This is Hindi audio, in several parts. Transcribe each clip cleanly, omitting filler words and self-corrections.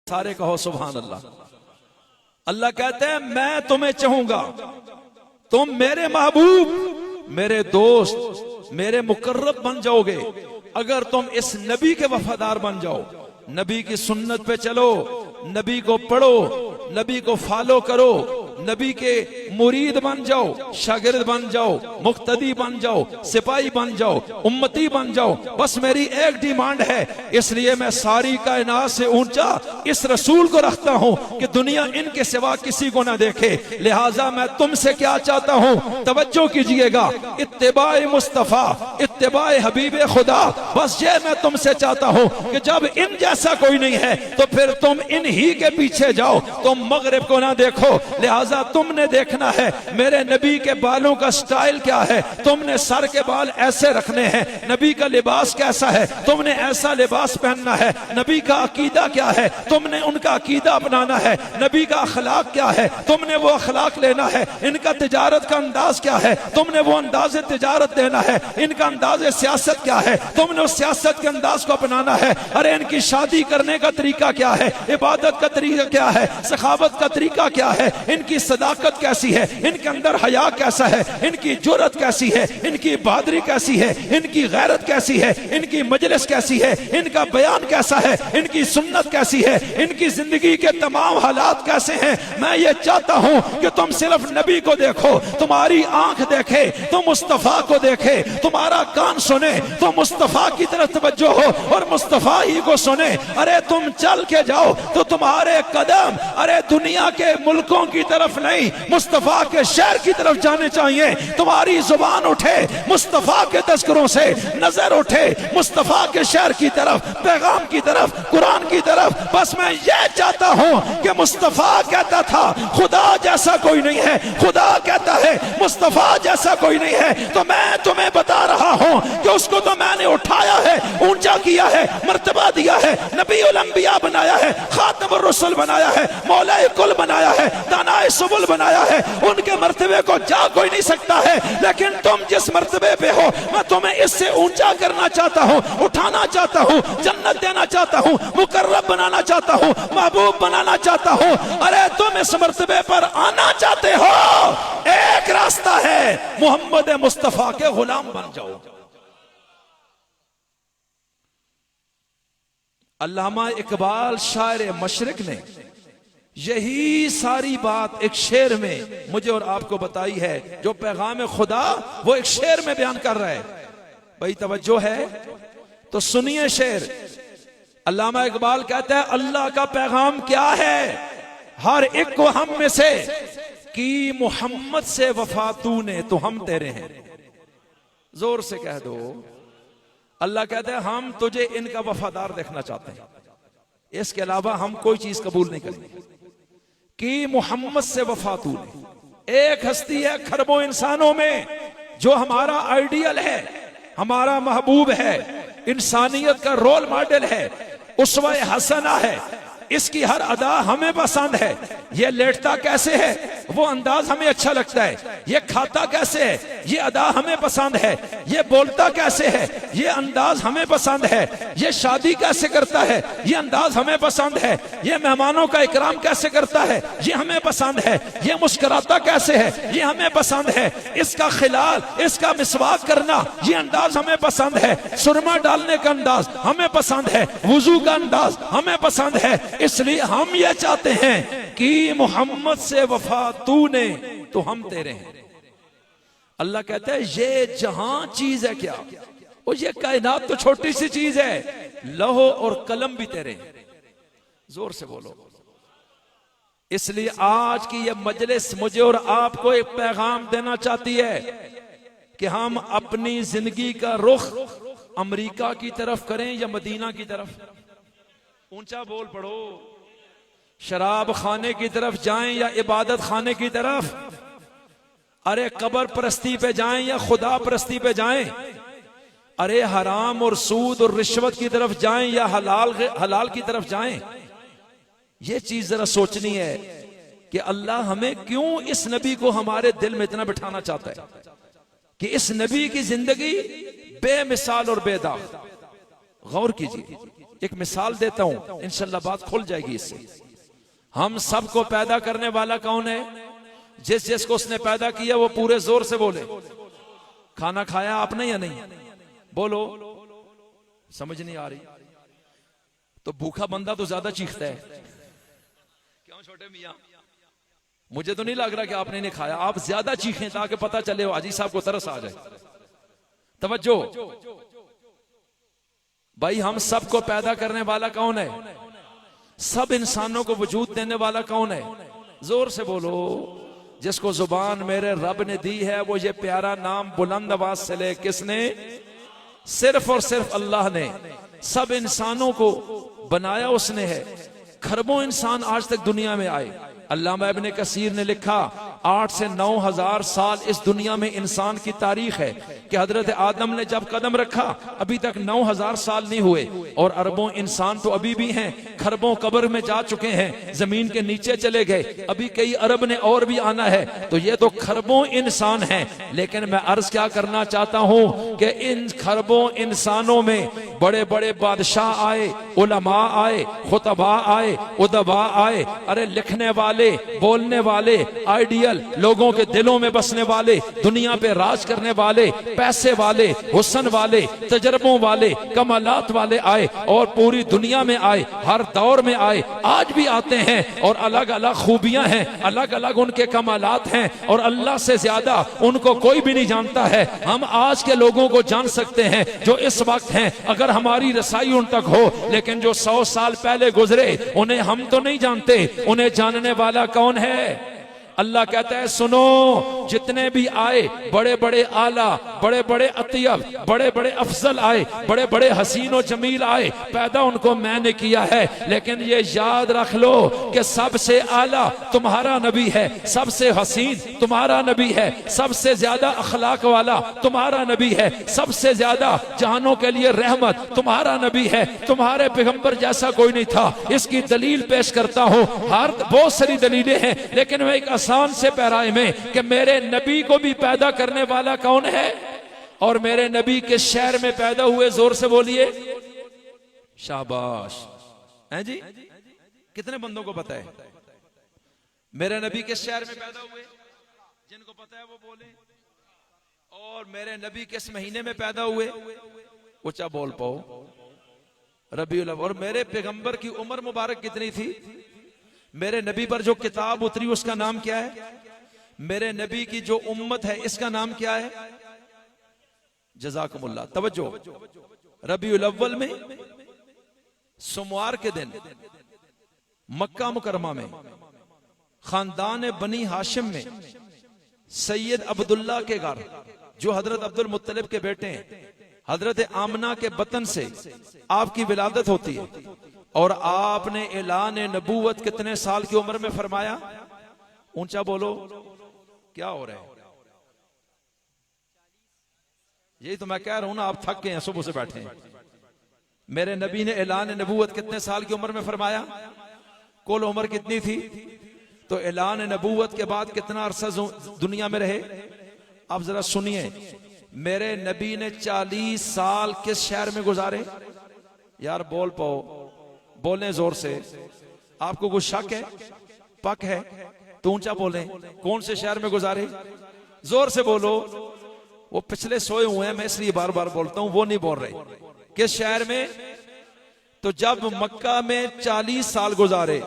सारे कहो सुभान अल्लाह। अल्लाह कहते हैं मैं तुम्हें चाहूंगा, तुम मेरे महबूब, मेरे दोस्त, मेरे मुकर्रब बन जाओगे अगर तुम इस नबी के वफादार बन जाओ। नबी की सुन्नत पे चलो, नबी को पढ़ो, नबी को फॉलो करो, नबी के मुरीद बन जाओ, शागिर्द बन जाओ, मुक्तदी बन जाओ, सिपाही बन जाओ, उम्मती बन जाओ। बस मेरी एक डिमांड है, इसलिए मैं सारी कायनात से ऊंचा इस रसूल को रखता हूं कि दुनिया इनके सिवा किसी को ना देखे। लिहाजा मैं तुमसे क्या चाहता हूं, तवज्जो कीजिएगा, इत्तिबाए मुस्तफा, इत्तिबाए हबीब खुदा। बस ये मैं तुमसे चाहता हूं कि जब इन जैसा कोई नहीं है तो फिर तुम इन ही के पीछे जाओ, तुम मगरिब को ना देखो। लिहाजा तुमने देखना है मेरे नबी के बालों का स्टाइल क्या है, तुमने सर के बाल ऐसे रखने हैं, नबी का लिबास कैसा है, तुमने ऐसा लिबास पहनना है। नबी का अकीदा क्या है, तुमने उनका अकीदा अपनाना है। नबी का अखलाक क्या है, तुमने वो अखलाक लेना है। इनका तिजारत का अंदाज क्या है, तुमने वो अंदाज तिजारत देना है। इनका अंदाज सियासत क्या है, तुमने उस सियासत के अंदाज को अपनाना है। अरे इनकी शादी करने का तरीका क्या है, इबादत का तरीका क्या है, सखावत का तरीका क्या है, इनकी सदाकत कैसी है, इनके अंदर हया कैसा है, इनकी जुर्रत कैसी है, इनकी बहादुरी कैसी है, इनकी गैरत कैसी है, इनकी मजलिस कैसी है, इनका बयान कैसा है, इनकी सुन्नत कैसी है, इनकी जिंदगी के तमाम हालात कैसे हैं। मैं ये चाहता हूं कि तुम सिर्फ नबी को देखो, तुम्हारी आंख देखे तो मुस्तफा को देखे, तुम्हारा कान सुने तो मुस्तफा की तरफ तवज्जो हो और मुस्तफा ही को सुने। अरे तुम चल के जाओ तो तुम्हारे कदम अरे दुनिया के मुल्कों की तरफ नहीं, मुस्तफा के शहर की तरफ जाने चाहिए। तुम्हारी जुबान उठे मुस्तफा के तस्करों से, नजर उठे मुस्तफा के शहर की तरफ, पैगाम की तरफ, कुरान की तरफ। बस मैं ये चाहता हूं कि मुस्तफा कहता था खुदा जैसा कोई नहीं है, खुदा कहता है मुस्तफा जैसा कोई नहीं है। तो मैं तुम्हें बता रहा हूं कि उसको तो मैंने उठाया है, ऊंचा किया है, मर्तबा दिया है, नबी उल अंबिया बनाया है, खातमुर रसूल बनाया है, मौलाए कुल बनाया है, दानाए सुबुल बनाया है। उनके मर्तबे को जा कोई नहीं सकता है, लेकिन तुम जिस मर्तबे पे हो मैं तुम्हें इससे ऊंचा करना चाहता हूं, उठाना चाहता हूं, जन्नत देना चाहता हूं, मुकर्रब बनाना चाहता हूं, महबूब बनाना चाहता हूं। अरे तुम इस मर्तबे पर आना चाहते हो, एक रास्ता है, मोहम्मद मुस्तफा के गुलाम बन जाओ। अल्लामा इकबाल शायर मशरिक ने यही सारी बात एक शेर में मुझे और आपको बताई है, जो पैगाम खुदा वो एक शेर में बयान कर रहा है। भाई तवज्जो है तो सुनिए शेर। अल्लामा इकबाल कहता है अल्लाह का पैगाम क्या है हर एक को हम में से, कि मोहम्मद से वफा तूने तो हम तेरे हैं। जोर से कह दो, अल्लाह कहता है हम तुझे इनका वफादार देखना चाहते हैं, इसके अलावा हम कोई चीज कबूल नहीं करेंगे। कि मोहम्मद से वफा तूने, एक हस्ती है खरबों इंसानों में जो हमारा आइडियल है, हमारा महबूब है, इंसानियत का रोल मॉडल है, उसवा हसना है, इसकी हर अदा हमें पसंद है। ये लेटता कैसे है वो अंदाज हमें अच्छा लगता है, ये खाता कैसे है ये अदा हमें पसंद है, ये बोलता कैसे है ये अंदाज हमें पसंद है, ये शादी कैसे करता है ये अंदाज हमें पसंद है, ये मेहमानों का इकराम कैसे करता है ये हमें पसंद है, ये मुस्कुराता कैसे है ये हमें पसंद है, इसका खिलाल, इसका मिसवाक करना ये अंदाज हमें पसंद है, सुरमा डालने का अंदाज हमें पसंद है, वुजू का अंदाज हमें पसंद है। इसलिए हम ये चाहते हैं कि मोहम्मद से वफा तूने तो हम तेरे हैं। अल्लाह कहता है ये जहां चीज है क्या, और ये कायनात तो छोटी सी चीज है, लौह और कलम भी तेरे हैं। जोर से बोलो। इसलिए आज की ये मजलिस मुझे और आपको एक पैगाम देना चाहती है कि हम अपनी जिंदगी का रुख अमेरिका की तरफ करें या मदीना की तरफ। ऊंचा बोल पड़ो। शराब खाने की तरफ जाएं या इबादत खाने की तरफ, अरे कब्र परस्ती पे जाएं या खुदा परस्ती पे जाएं, अरे हराम और सूद और रिश्वत की तरफ जाएं या हलाल की तरफ जाएं। ये चीज जरा सोचनी है कि अल्लाह हमें क्यों इस नबी को हमारे दिल में इतना बिठाना चाहता है, कि इस नबी की जिंदगी बेमिसाल और बेदाग। गौर कीजिए। एक मिसाल देता हूं, इंशाल्लाह बात खुल जाएगी इससे। हम सबको पैदा करने वाला कौन है? जिस जिसको उसने पैदा किया वो पूरे जोर से बोले। खाना खाया आपने या नहीं? बोलो। समझ नहीं आ रही तो भूखा बंदा तो ज्यादा चीखता है। क्यों छोटे मियां? मुझे तो नहीं लग रहा कि आपने नहीं खाया, आप ज्यादा चीखें ताकि पता चले हाजी साहब को तरस आ जाए। तवज्जो भाई, हम सबको पैदा करने वाला कौन है? सब इंसानों को वजूद देने वाला कौन है? जोर से बोलो। जिसको जुबान मेरे रब ने दी है वो ये प्यारा नाम बुलंद आवाज से ले। किसने? सिर्फ और सिर्फ अल्लाह ने। सब इंसानों को बनाया उसने है। खरबों इंसान आज तक दुनिया में आए। अल्लामा इब्ने कसीर ने लिखा 8 से 9 हजार साल इस दुनिया में इंसान की तारीख है कि हजरत आदम ने जब कदम रखा अभी तक 9 हजार साल नहीं हुए। और अरबों इंसान तो अभी भी हैं, खरबों कब्र में जा चुके हैं, जमीन के नीचे चले गए, अभी कई अरब ने और भी आना है। तो ये तो खरबों इंसान हैं। लेकिन मैं अर्ज क्या करना चाहता हूं कि इन खरबों इंसानों में बड़े बड़े बादशाह आए, उलमा आए, खुतबा आए, उदबा आए, अरे लिखने वाले, बोलने वाले, आइडियल, लोगों के दिलों में बसने वाले, दुनिया पे राज करने वाले, पैसे वाले, हुस्न वाले, तजर्बों वाले, कमालात वाले आए और पूरी दुनिया में आए, हर दौर में आए, आज भी आते हैं। और अलग अलग खूबियां हैं, अलग अलग उनके कमालात हैं और अल्लाह से ज्यादा उनको कोई भी नहीं जानता है। हम आज के लोगों को जान सकते हैं जो इस वक्त हैं, अगर हमारी रसाई उन तक हो। लेकिन जो 100 साल पहले गुजरे उन्हें हम तो नहीं जानते। उन्हें जानने वाला कौन है? अल्लाह कहता है सुनो, जितने भी आए, बड़े बड़े आला, बड़े बड़े अतियब, बड़े बड़े अफजल आए, बड़े बड़े हसीन और जमील आए, पैदा उनको मैंने किया है। लेकिन ये याद रख लो कि सबसे आला तुम्हारा नबी है, सबसे हसीन तुम्हारा नबी है, सबसे ज्यादा अखलाक वाला तुम्हारा नबी है, सबसे ज्यादा जहानों के लिए रहमत तुम्हारा नबी है। तुम्हारे पैगंबर जैसा कोई नहीं था। इसकी दलील पेश करता हूं। हर बहुत सारी दलीलें हैं, लेकिन मैं एक आसान से पैराए में कि मेरे नबी को भी पैदा करने वाला कौन है और मेरे नबी के शहर में पैदा हुए। जोर से बोलिए शाबाश। हैं जी? कितने बंदों को पता है मेरे नबी के शहर में पैदा हुए? जिनको पता है वो बोले। और मेरे नबी किस महीने में पैदा हुए? ऊंचा बोल पाओ। रबीउल अव्वल। और मेरे पैगंबर की उम्र मुबारक कितनी थी? मेरे नबी पर जो किताब उतरी उसका नाम क्या है? मेरे नबी की जो उम्मत है इसका नाम क्या है? जज़ाकुमुल्लाह। तवज्जो। रबीउल अव्वल में सोमवार के दिन मक्का मुकरमा में खानदान बनी हाशिम में सैयद अब्दुल्ला के घर, जो हजरत अब्दुल मुत्तलिब के बेटे हैं, हजरत आमना के बतन से आपकी विलादत होती है। और आपने ऐलान नबूवत कितने साल की उम्र में फरमाया? ऊंचा बोलो। क्या हो रहा है? यही तो मैं कह रहा हूं ना, आप थक गए हैं, सुबह से बैठे हैं। मेरे नबी ने ऐलान नबूवत कितने साल की उम्र में फरमाया? कुल उम्र कितनी थी? तो ऐलान नबूवत के बाद कितना अरसा दुनिया में रहे? आप जरा सुनिए। मेरे नबी ने 40 साल किस शहर में गुजारे? यार बोल पाओ, बोलें जोर से। आपको कुछ शक है? पक है तो ऊंचा बोलें। कौन से शहर में गुजारे? जोर से बोलो। वो पिछले सोए हुए हैं, मैं इसलिए बार बार बोलता हूं, वो नहीं बोल रहे। किस शहर में? तो जब मक्का में 40 साल गुजारे,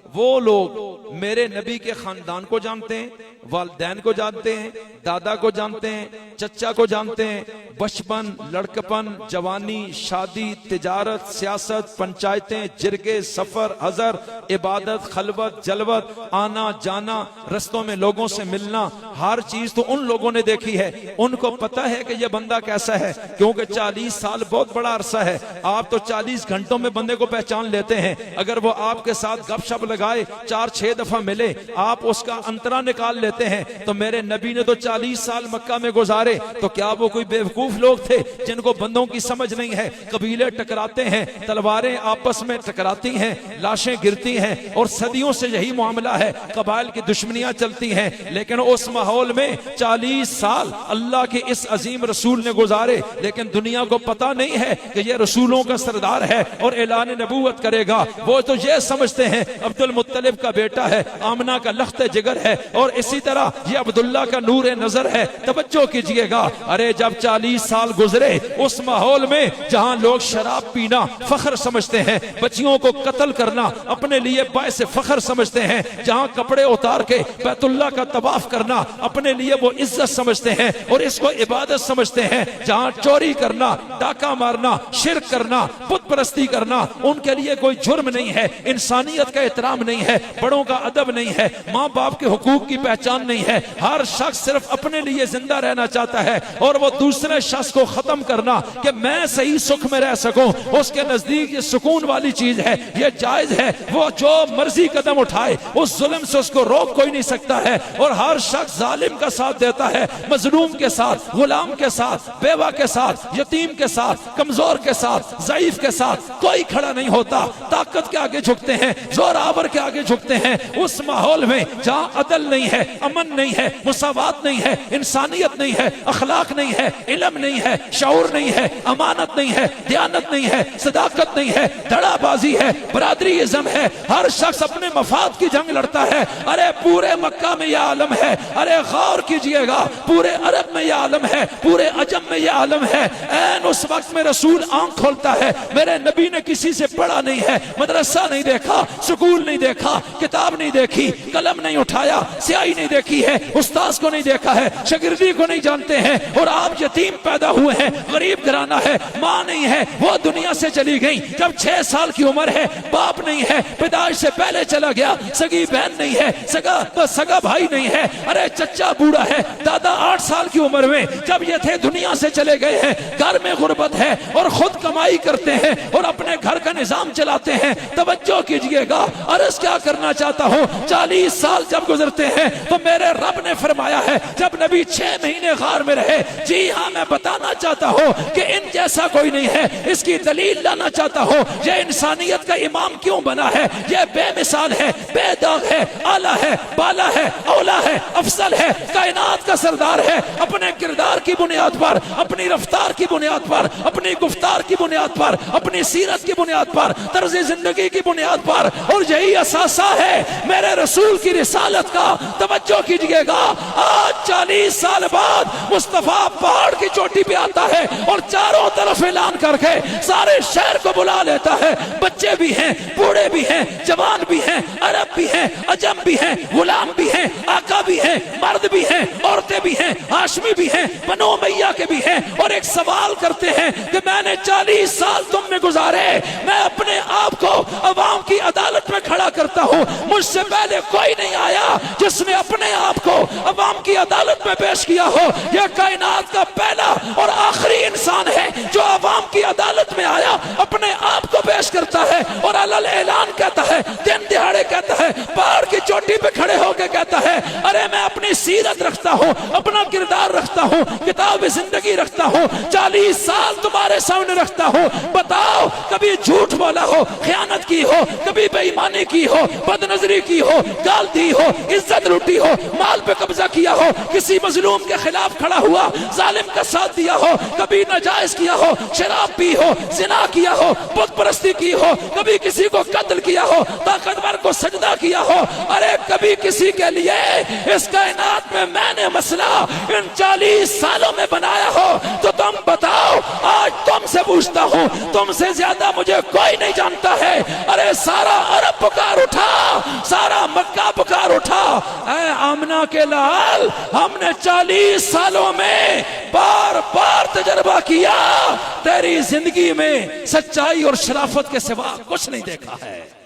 वो लोग मेरे नबी के खानदान को जानते हैं, वालिदैन को जानते हैं, दादा को जानते हैं, चचा को जानते हैं। बचपन, लड़कपन, जवानी, शादी, तिजारत, सियासत, पंचायतें, जिरगे, सफर, हजर, इबादत, खलवत, जलवत, आना जाना, रस्तों में लोगों से मिलना, हर चीज तो उन लोगों ने देखी है। उनको पता है कि यह बंदा कैसा है, क्योंकि 40 साल बहुत बड़ा अरसा है। आप तो 40 घंटों में बंदे को पहचान लेते हैं। अगर वो आपके साथ गपशप लगाए, 4-6 दफा मिले आप उसका अंतरा निकाल लेते हैं। तो मेरे नबी ने तो 40 साल मक्का में गुजारे, तो क्या वो कोई बेवकूफ लोग थे जिनको बंदों की समझ नहीं है? कबीले टकराते हैं, तलवारें आपस में टकराती हैं, लाशें गिरती हैं, और सदियों से यही मामला है, कबाइल की दुश्मनियां चलती हैं। लेकिन उस माहौल में 40 साल अल्लाह के इस अजीम रसूल ने गुजारे, लेकिन दुनिया को पता नहीं है कि ये रसूलों का सरदार है और ऐलान नबूवत करेगा। वो तो ये समझते हैं अब्दुल मुत्तलिब का बेटा है, आमना का लख्त जिगर है, और इसी तरह ये अब्दुल्ला का नूर नजर है। तवज्जो कीजिएगा, अरे जब 40 साल गुजरे उस माहौल में जहां लोग शराब पीना फख्र समझते हैं, बच्चियों को कत्ल करना अपने लिए बायस फख्र समझते हैं, जहां कपड़े उतार के बैतुल्लाह का तवाफ करना अपने लिए वो इज्जत समझते हैं और इसको इबादत समझते हैं, जहां चोरी करना, डाका मारना, शिर्क करना, बुत परस्ती करना उनके लिए कोई जुर्म नहीं है, इंसानियत का एहतराम नहीं है, बड़ों का अदब नहीं है, माँ बाप के हुकूक की पहचान नहीं है। हर शख्स सिर्फ अपने लिए जिंदा रहना चाहता है और वो दूसरे शख्स को खत्म करना कि मैं सही सुख में रह सकूं, उसके नजदीक ये सुकून वाली चीज है, ये जायज है। वो जो मर्जी कदम उठाए उस जुल्म से उसको रोक कोई नहीं सकता है, और हर शख्स जालिम का साथ देता है, मजलूम के साथ, गुलाम के साथ, बेवा के साथ, यतीम के साथ, कमजोर के साथ, ज़ईफ के साथ कोई खड़ा नहीं होता। ताकत के आगे झुकते हैं, जोरावर के आगे झुकते हैं। उस माहौल में जहाँ अदल नहीं है, अमन नहीं है, मुसावात नहीं है, इंसानियत नहीं है, अखलाक नहीं है, इल्म नहीं है, शऊर नहीं है, अमानत नहीं है, दयानत नहीं है, सदाकत नहीं है, धड़ाबाजी है, बरादरीइज्म है, हर शख्स अपने मफाद की जंग लड़ता है। अरे पूरे मक्का में यह आलम है, अरे गौर कीजिएगा, पूरे अरब में यह आलम है, पूरे अजम में यह आलम है। ऐन उस वक्त में रसूल आंख खोलता है, मेरे नबी ने किसी से पढ़ा नहीं है, मदरसा नहीं देखा, स्कूल नहीं देखा, किताब नहीं देखी, कलम नहीं उठाया, स्याही नहीं देखी है, उस्ताद को नहीं देखा है, शागिर्दी को नहीं जानते हैं, और आप यतीम पैदा हुए हैं, गरीब घराना है, माँ नहीं है, वो दुनिया से चली गई जब 6 साल की उम्र है, बाप नहीं है, पैदाइश से पहले चला गया, सगी बहन नहीं है, सगा भाई नहीं है, अरे चच्चा बूढ़ा है, दादा 8 साल की उम्र में जब ये थे दुनिया से चले गए हैं, घर में गुर्बत है और खुद कमाई करते हैं और अपने घर का निजाम चलाते हैं। तवज्जो कीजिएगा, अर्ज क्या करना चाहता हूँ, 40 साल जब गुजरते हैं तो मेरे रब ने फरमाया है जब नबी 6 महीने गार में रहे, जी हाँ मैं बताना चाहता हूँ कि इन जैसा कोई नहीं है, इसकी दलील लाना चाहता हूँ। ये इंसानियत का इमाम क्यों बना है, ये बेमिसाल है, बेदाग है, आला है, बाला है, औला है, अफसल है, कायनात का सरदार है, अपने किरदार की बुनियाद पर, अपनी रफ्तार की बुनियाद पर, अपनी गुफ्तार की बुनियाद पर, अपनी सीरत की बुनियाद पर, तर्ज जिंदगी की बुनियाद पर, और यही असासा है मेरे रसूल की रिसालत का। तवज्जो कीजिएगा, आज 40 साल बाद मुस्तफा पहाड़ की चोटी पे आता है और चारों तरफ ऐलान करके सारे शहर को बुला लेता है। बच्चे भी हैं, बूढ़े भी हैं, जवान भी हैं, अरब भी हैं, अजम भी हैं, गुलाम भी हैं, आका भी हैं, मर्द भी हैं, औरतें भी हैं, हाशमी भी हैं, बनो मैया के भी हैं, और एक सवाल करते हैं कि मैंने 40 साल तुम में गुजारे, मैं अपने आप को अवाम की अदालत में खड़ा करता हूँ, मुझसे पहले कोई नहीं आया जिसने अपने आप को अवाम की अदालत में पेश किया हो। यह कायनात का पहला और आखिरी इंसान है जो अवाम की अदालत में आया, अपने आप को पेश करता है और अलल ऐलान कहता है, दिन दिहाड़े कहता है, पहाड़ की चोटी पे खड़े होकर कहता है, अरे मैं अपनी सीरत रखता हूँ, अपना किरदार रखता हूँ, किताब जिंदगी रखता हूँ, 40 साल तुम्हारे सामने रखता हूँ। बताओ कभी झूठ बोला हो, खयानत की हो, कभी बेईमानी की हो, बदनजरी की हो, गाल दी हो, इज्जत लूटी हो, माल पे कब्जा किया हो, किसी मजलूम के खिलाफ खड़ा हुआ, जालिम का साथ दिया हो, कभी नाजायज किया हो, शराब पी हो, जिना किया हो, बुत परस्ती की हो, कभी किसी को कत्ल किया हो, ताकतवर को सजदा किया हो, अरे कभी किसी के लिए इस कायनात में मैंने मसला इन 40 सालों में बनाया हो, तो तुम बताओ। आज तुमसे पूछता हूँ, तुमसे ज्यादा मुझे कोई नहीं जानता है। अरे सारा अरब पुकार उठा, सारा मक्का पुकार उठा, ऐ आमना के लाल, हमने 40 सालों में बार बार तजर्बा किया, तेरी जिंदगी में सच्चाई और शराफत के सिवा कुछ नहीं देखा है।